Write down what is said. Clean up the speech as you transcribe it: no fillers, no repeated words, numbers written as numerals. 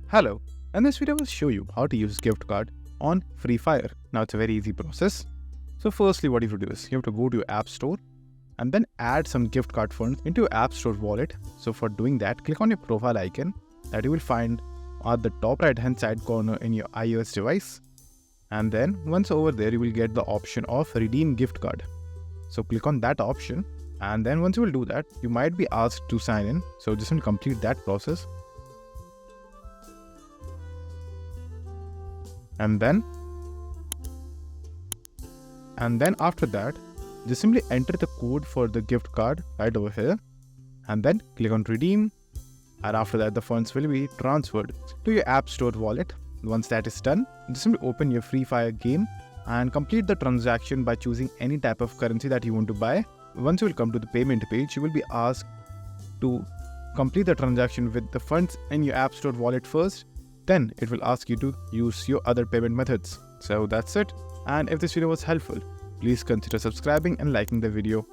Hello, in this video I will show you how to use gift card on Free Fire. Now it's a very easy process. So firstly what you have to do is you have to go to your app store and then add some gift card funds into your app store wallet. So for doing that, click on your profile icon that you will find at the top right hand side corner in your iOS device. And then once over there you will get the option of redeem gift card. So click on that option, and then once you will do that, you might be asked to sign in. So just complete that process. And then after that, just simply enter the code for the gift card right over here and then click on redeem, and after that the funds will be transferred to your app store wallet. Once that is done, just simply open your Free Fire game and complete the transaction by choosing any type of currency that you want to buy. Once you will come to the payment page, you will be asked to complete the transaction with the funds in your app store wallet first. Then it will ask you to use your other payment methods. So that's it. And if this video was helpful, please consider subscribing and liking the video.